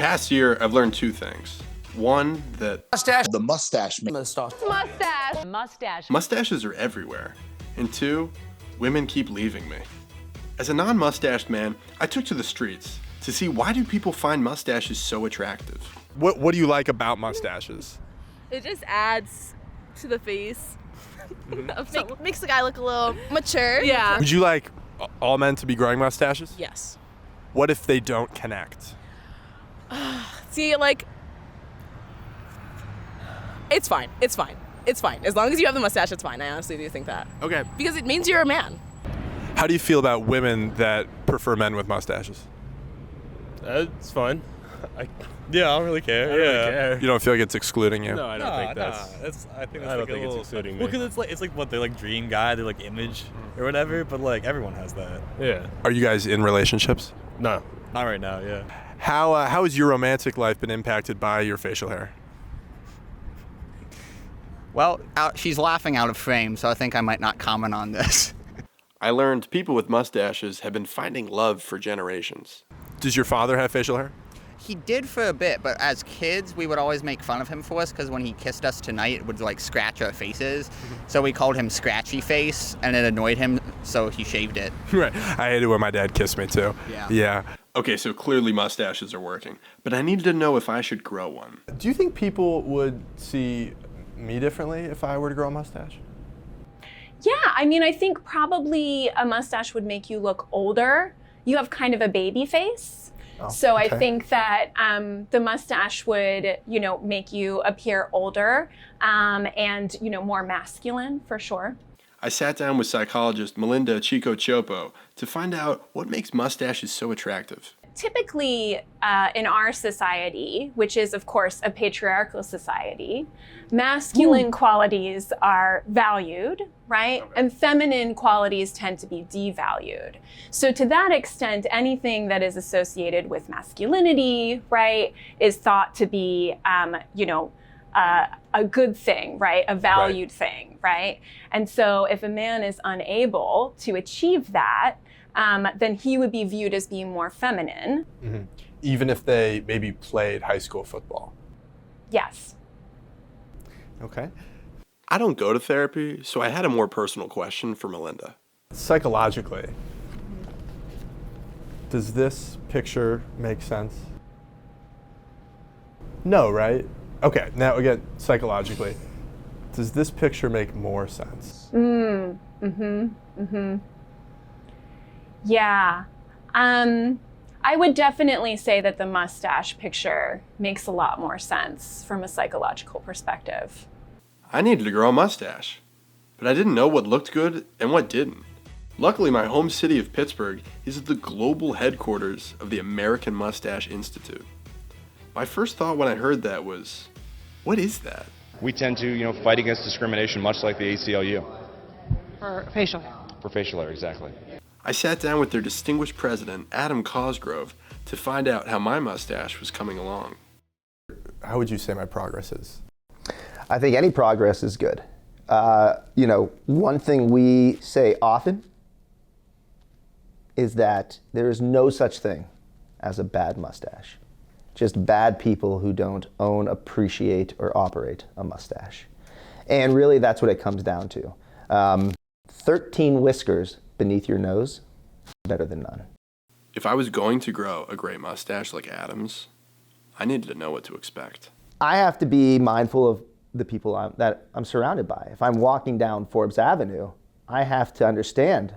past year, I've learned two things. One, that The mustache man. mustaches are everywhere. And two, women keep leaving me. As a non-mustached man, I took to the streets to see why do people find mustaches so attractive. What do you like about mustaches? It just adds to the face. Makes the guy look a little mature. Yeah. Would you like all men to be growing mustaches? Yes. What if they don't connect? See, like, it's fine. It's fine. It's fine. As long as you have the mustache, it's fine. I honestly do think that. Okay. Because it means you're a man. How do you feel about women that prefer men with mustaches? It's fun. I don't really care. I don't really care. You don't feel like it's excluding you? No, I don't think that's. I think that's I don't like think a it's little, excluding me. Well, because it's like what they're like dream guy, they're like image or whatever. But like everyone has that. Yeah. Are you guys in relationships? No. Not right now. Yeah. How has your romantic life been impacted by your facial hair? Well, she's laughing out of frame, so I think I might not comment on this. I learned people with mustaches have been finding love for generations. Does your father have facial hair? He did for a bit, but as kids, we would always make fun of him for us because when he kissed us tonight, it would like scratch our faces. So we called him Scratchy Face, and it annoyed him, so he shaved it. Right. I hated when my dad kissed me too. Yeah. Okay, so clearly mustaches are working, but I needed to know if I should grow one. Do you think people would see me differently if I were to grow a mustache? Yeah, I mean, I think probably a mustache would make you look older. You have kind of a baby face. So I think that the mustache would, make you appear older and, more masculine for sure. I sat down with psychologist Melinda Chico Chopo to find out what makes mustaches so attractive. Typically in our society, which is of course a patriarchal society, masculine qualities are valued, right? Okay. And feminine qualities tend to be devalued. So to that extent, anything that is associated with masculinity, right, is thought to be, a good thing, right? A valued thing, right? And so if a man is unable to achieve that, then he would be viewed as being more feminine. Mm-hmm. Even if they maybe played high school football? Yes. Okay. I don't go to therapy, so I had a more personal question for Melinda. Psychologically, does this picture make sense? No, right? Okay, now again, psychologically, does this picture make more sense? Yeah. I would definitely say that the mustache picture makes a lot more sense from a psychological perspective. I needed to grow a mustache, but I didn't know what looked good and what didn't. Luckily, my home city of Pittsburgh is the global headquarters of the American Mustache Institute. My first thought when I heard that was, what is that? We tend to, fight against discrimination much like the ACLU. For facial hair. For facial hair, exactly. I sat down with their distinguished president, Adam Cosgrove, to find out how my mustache was coming along. How would you say my progress is? I think any progress is good. One thing we say often is that there is no such thing as a bad mustache. Just bad people who don't own, appreciate, or operate a mustache. And really that's what it comes down to. 13 whiskers beneath your nose, better than none. If I was going to grow a great mustache like Adam's, I needed to know what to expect. I have to be mindful of the people that I'm surrounded by. If I'm walking down Forbes Avenue, I have to understand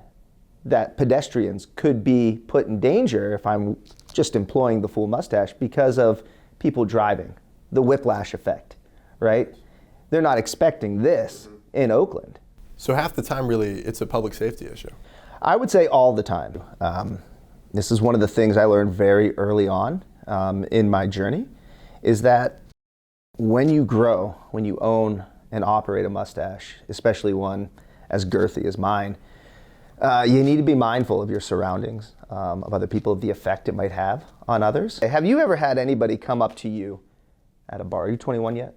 that pedestrians could be put in danger if I'm just employing the full mustache because of people driving, the whiplash effect, right? They're not expecting this in Oakland. So half the time, really, it's a public safety issue. I would say all the time. This is one of the things I learned very early on in my journey, is that when you grow, when you own and operate a mustache, especially one as girthy as mine, you need to be mindful of your surroundings, of other people, of the effect it might have on others. Have you ever had anybody come up to you at a bar? Are you 21 yet?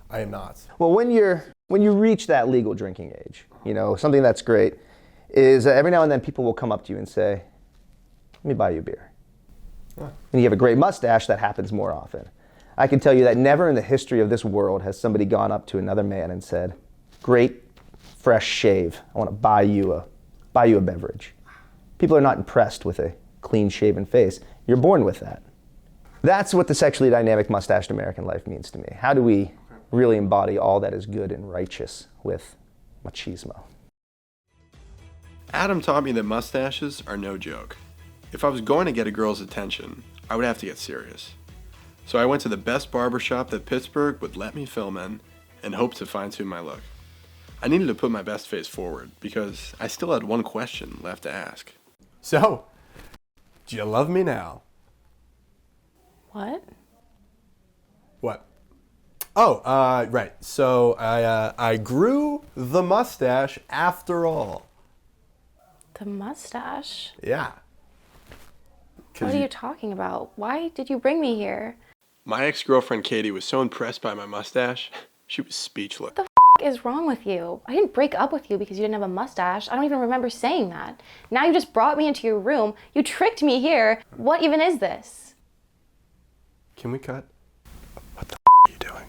I am not. Well, when you reach that legal drinking age, something that's great is every now and then people will come up to you and say, "Let me buy you a beer." When you have a great mustache, that happens more often. I can tell you that never in the history of this world has somebody gone up to another man and said, great, fresh shave. I want to buy you a beverage. People are not impressed with a clean-shaven face. You're born with that. That's what the sexually dynamic mustached American life means to me. How do we really embody all that is good and righteous with machismo? Adam taught me that mustaches are no joke. If I was going to get a girl's attention, I would have to get serious. So I went to the best barbershop that Pittsburgh would let me film in and hoped to fine-tune my look. I needed to put my best face forward because I still had one question left to ask. So, do you love me now? What? What? Oh, right. So I grew the mustache after all. The mustache? Yeah. What are you talking about? Why did you bring me here? My ex-girlfriend Katie was so impressed by my mustache, she was speechless. What the is wrong with you? I didn't break up with you because you didn't have a mustache. I don't even remember saying that. Now you just brought me into your room. You tricked me here. What even is this? Can we cut? What the are you doing?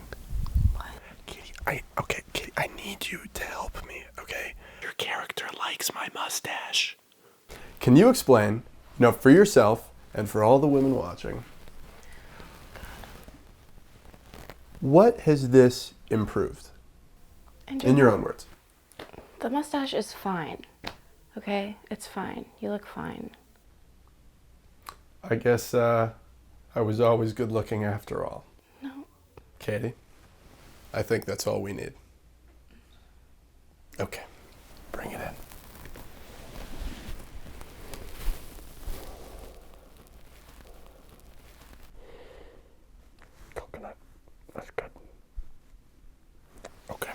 What? Katie, I need you to help me, okay? Your character likes my mustache. Can you explain, for yourself and for all the women watching, what has this improved? In your own words. The mustache is fine. Okay? It's fine. You look fine. I guess I was always good looking after all. No. Katie, I think that's all we need. Okay, bring it in. Coconut, that's good. Okay.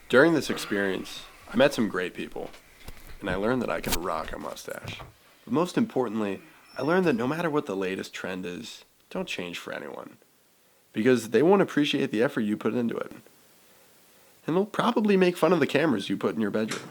During this experience, I met some great people, and I learned that I can rock a mustache. But most importantly, I learned that no matter what the latest trend is, don't change for anyone, because they won't appreciate the effort you put into it. And they'll probably make fun of the cameras you put in your bedroom.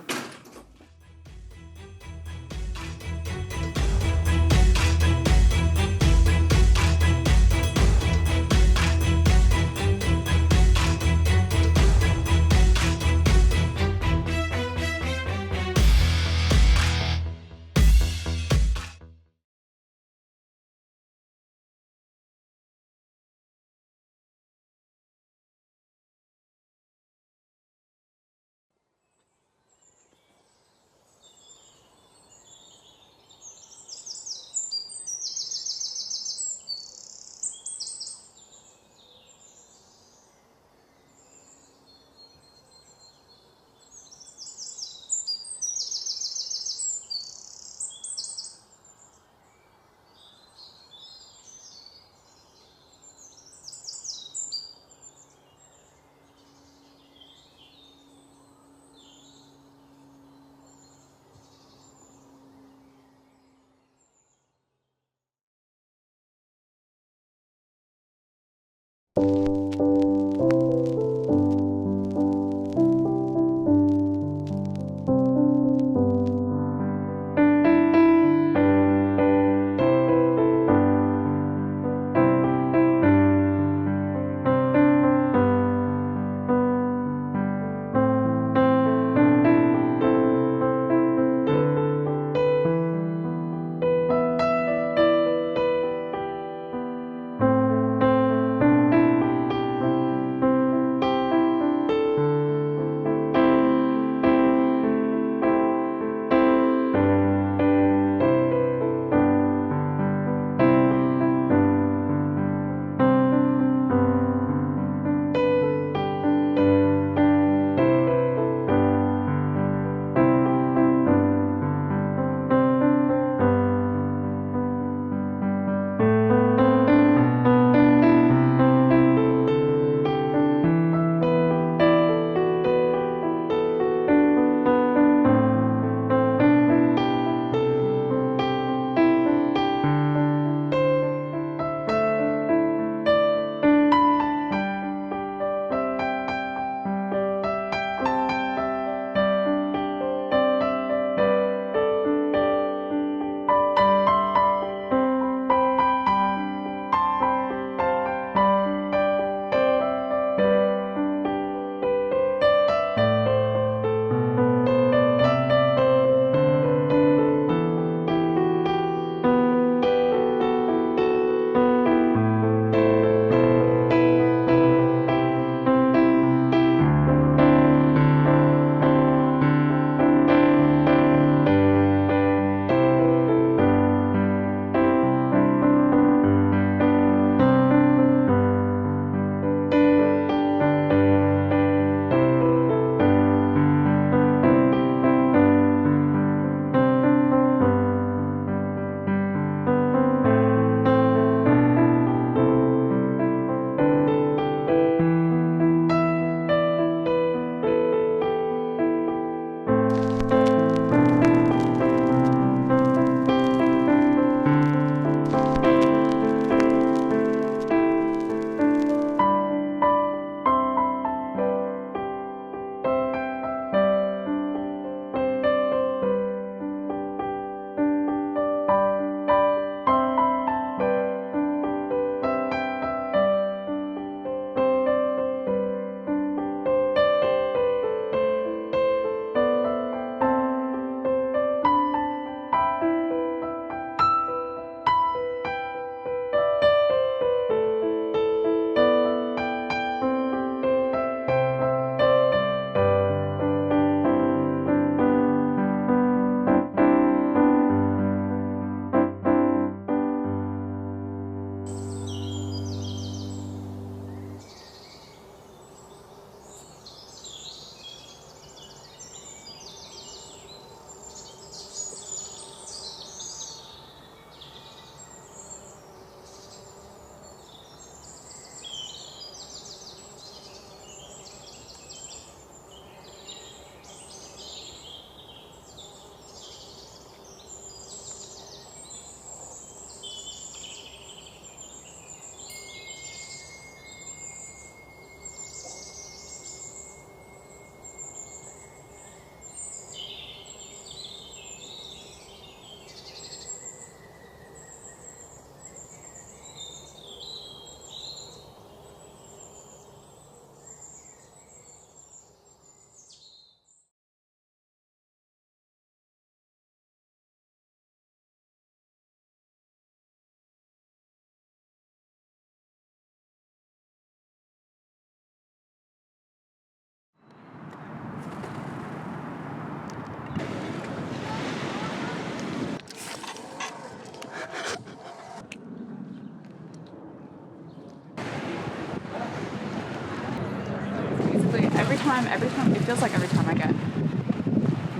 it feels like every time I get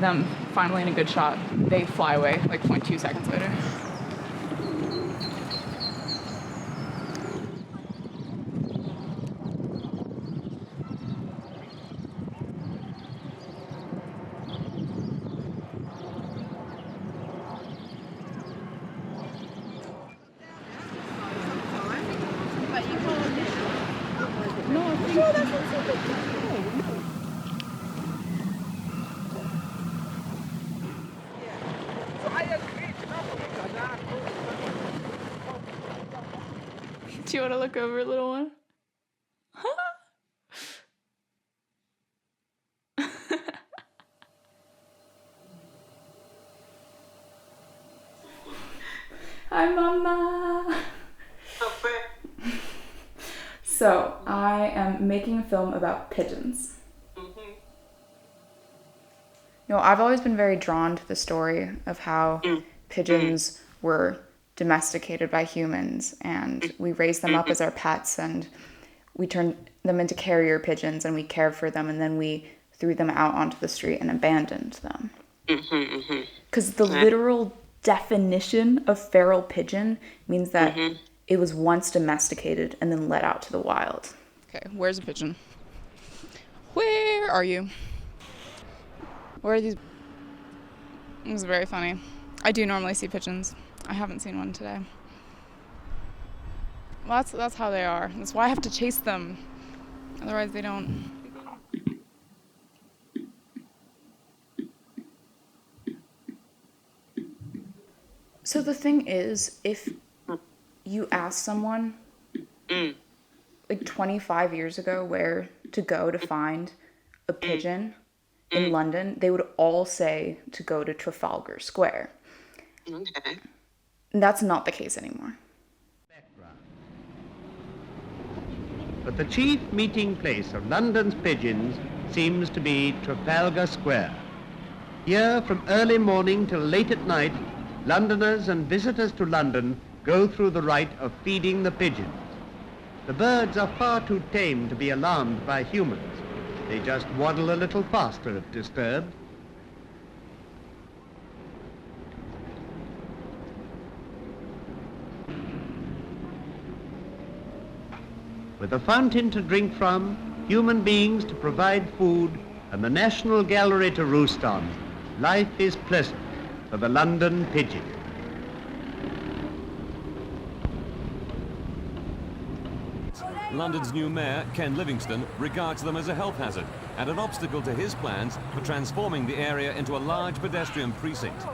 them finally in a good shot, they fly away like 0.2 seconds later. Do you want to look over, little one? Hi, Mama. So, I am making a film about pigeons. You know, I've always been very drawn to the story of how pigeons were domesticated by humans, and we raised them up as our pets, and we turned them into carrier pigeons, and we cared for them, and then we threw them out onto the street and abandoned them. Because the literal definition of feral pigeon means that it was once domesticated and then let out to the wild. Okay, where's a pigeon? Where are you? Where are these? This is very funny. I do normally see pigeons. I haven't seen one today. Well, that's how they are. That's why I have to chase them. Otherwise, they don't. So the thing is, if you ask someone, like 25 years ago, where to go to find a pigeon in London, they would all say to go to Trafalgar Square. Okay. And that's not the case anymore. But the chief meeting place of London's pigeons seems to be Trafalgar Square. Here, from early morning till late at night, Londoners and visitors to London go through the rite of feeding the pigeons. The birds are far too tame to be alarmed by humans. They just waddle a little faster if disturbed. With a fountain to drink from, human beings to provide food, and the National Gallery to roost on, life is pleasant for the London pigeon. London's new mayor, Ken Livingstone, regards them as a health hazard and an obstacle to his plans for transforming the area into a large pedestrian precinct.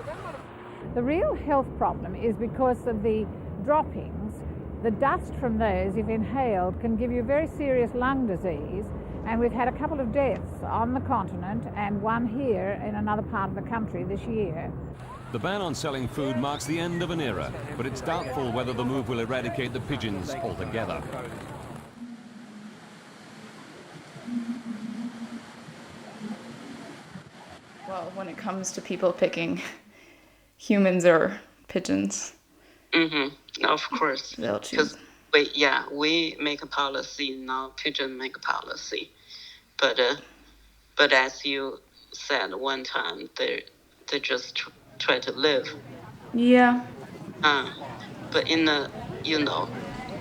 The real health problem is because of the droppings. The dust from those, if inhaled, can give you very serious lung disease, and we've had a couple of deaths on the continent and one here in another part of the country this year. The ban on selling food marks the end of an era, but it's doubtful whether the move will eradicate the pigeons altogether. Well, when it comes to people picking humans or pigeons. Of course. They'll choose. We make a policy, now pigeon make a policy. But as you said one time, they just try to live. Yeah. But in the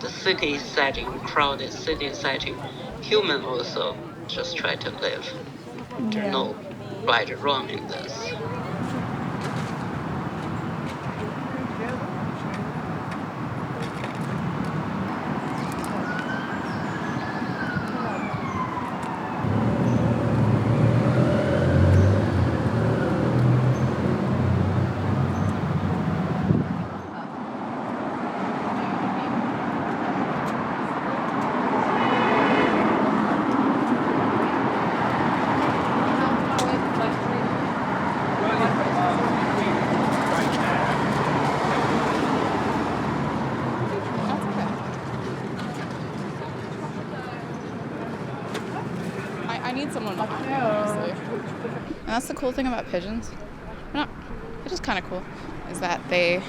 city setting, crowded city setting, human also just try to live. There's no right or wrong in this. I need someone behind me, honestly. And that's the cool thing about pigeons. It is kind of cool, is that they're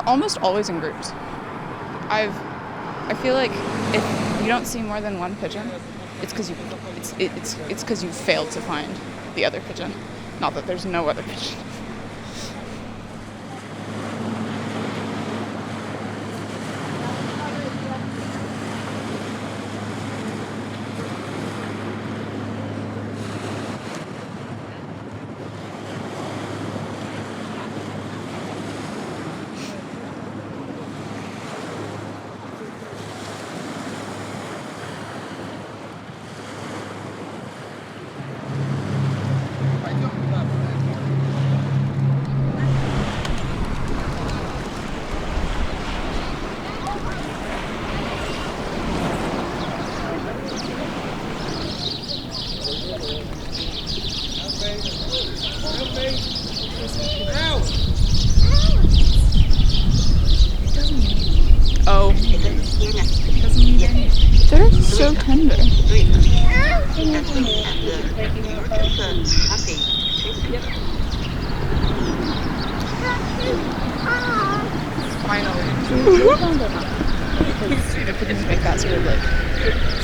almost always in groups. I feel like if you don't see more than one pigeon, it's because you failed to find the other pigeon, not that there's no other pigeon. Oh, they're so tender. Finally. See the pigeons make that sort of like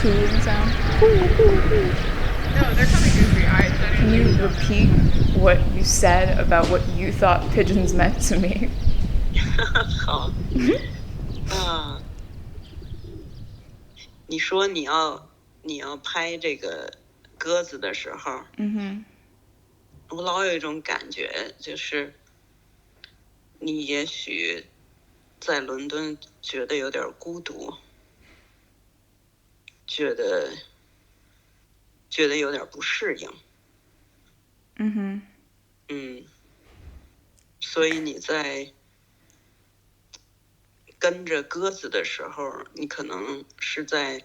cooing sound. No, they're kind of goofy. Can you repeat what you said about what you thought pigeons meant to me? 好，你说你要拍这个鸽子的时候，我老有一种感觉，就是你也许在伦敦觉得有点孤独，觉得有点不适应。所以你在跟着鸽子的时候，你可能是在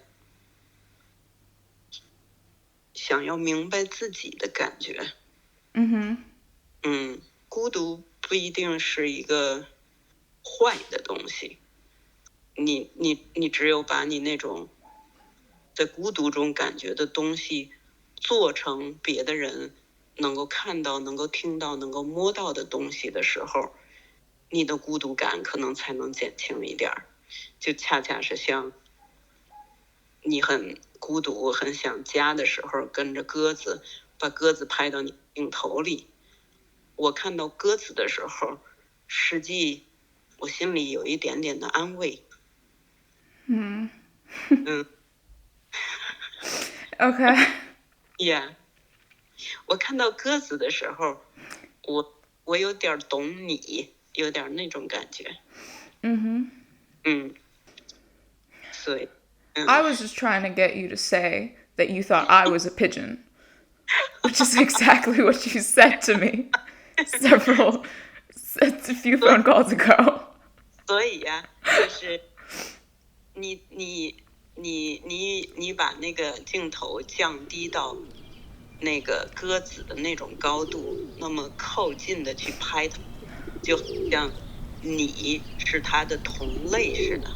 想要明白自己的感觉。孤独不一定是一个坏的东西，你只有把你那种在孤独中感觉的东西做成别的人能够看到、能够听到、能够摸到的东西的时候，你的孤独感可能才能减轻一点。就恰恰是像你很孤独、很想家的时候，跟着鸽子，把鸽子拍到你镜头里。我看到鸽子的时候，实际我心里有一点点的安慰。Okay. Yeah. 我看到鸽子的时候，我有点懂你，有点那种感觉。所以I was just trying to get you to say that you thought I was a pigeon, which is exactly what you said to me a few phone calls ago. 所以呀，就是你把那个镜头降低到那个鸽子的那种高度，那么靠近的去拍它，就好像你是它的同类似的。